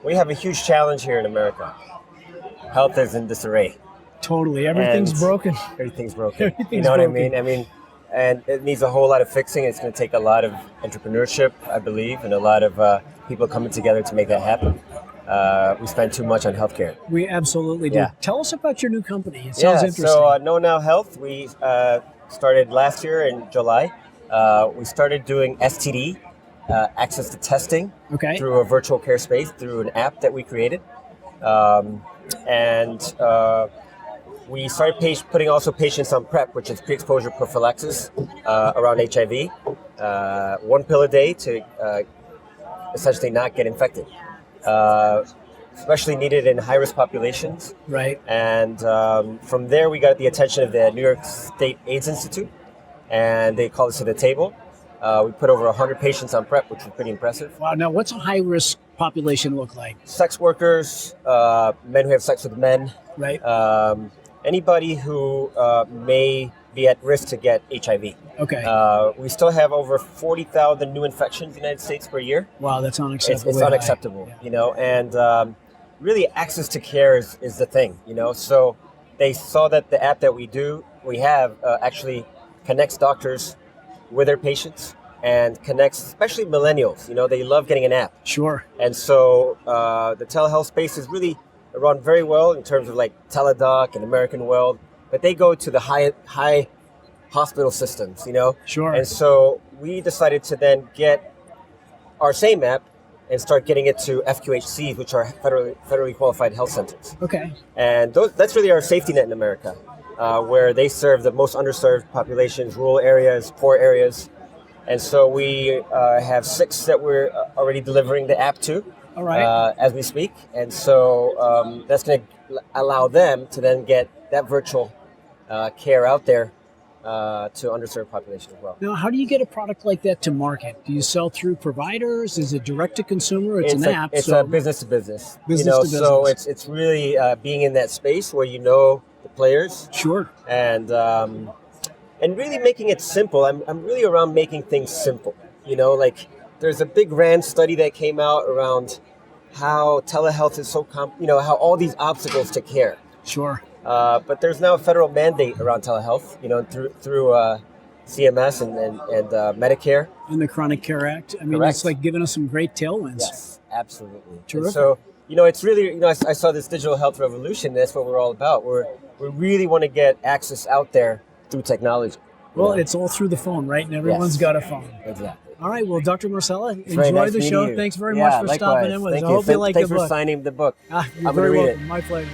we have a huge challenge here in America. Health is in disarray. Totally. Everything's And broken. Everything's broken. Everything's You know what broken. I mean, and it needs a whole lot of fixing. It's going to take a lot of entrepreneurship, I believe, and a lot of people coming together to make that happen. We spend too much on healthcare. We absolutely do. Yeah. Tell us about your new company. It sounds interesting. So KnowNow Health, we started last year in July. We started doing STD, access to testing, Okay. through a virtual care space, through an app that we created. We started putting also patients on PrEP, which is pre-exposure prophylaxis around HIV. One pill a day to essentially not get infected. Especially needed in high-risk populations. Right. And from there, we got the attention of the New York State AIDS Institute, and they called us to the table. We put over 100 patients on PrEP, which was pretty impressive. Wow. Now, what's a high-risk population look like? Sex workers, men who have sex with men, Right. anybody who may be at risk to get HIV. Okay. We still have over 40,000 new infections in the United States per year. Wow, that's unacceptable. It's unacceptable, and really access to care is the thing, So they saw that the app that we have actually connects doctors with their patients and connects especially millennials. They love getting an app. Sure. And so the telehealth space is really run very well in terms of like Teladoc and American World, but they go to the high hospital systems, Sure. And so we decided to then get our same app and start getting it to FQHCs, which are federally qualified health centers. Okay. And that's really our safety net in America, where they serve the most underserved populations, rural areas, poor areas. And so we have 6 that we're already delivering the app to. All right. As we speak. And so that's going to allow them to then get that virtual care out there to underserved population as well. Now, how do you get a product like that to market? Do you sell through providers? Is it direct to consumer? It's an app. It's so a business to business. Business to business. So it's really being in that space where the players. Sure. And really making it simple. I'm really around making things simple. Like there's a big RAND study that came out around how telehealth is so how all these obstacles to care. Sure. But there's now a federal mandate around telehealth, through CMS and Medicare. And the Chronic Care Act. I mean, Correct. It's like giving us some great tailwinds. Yes, absolutely. Terrific. And so, it's really, I saw this digital health revolution. That's what we're all about. We really want to get access out there through technology. Well, it's all through the phone, right? And everyone's Yes. got a phone. Exactly. All right. Well, Dr. Marcella, Very enjoy nice the meeting show. you. Thanks very Yeah, much for stopping likewise. in with us. Thank I you. hope you like Thanks the for book. signing the book. You're I'm very gonna read welcome. it. My pleasure.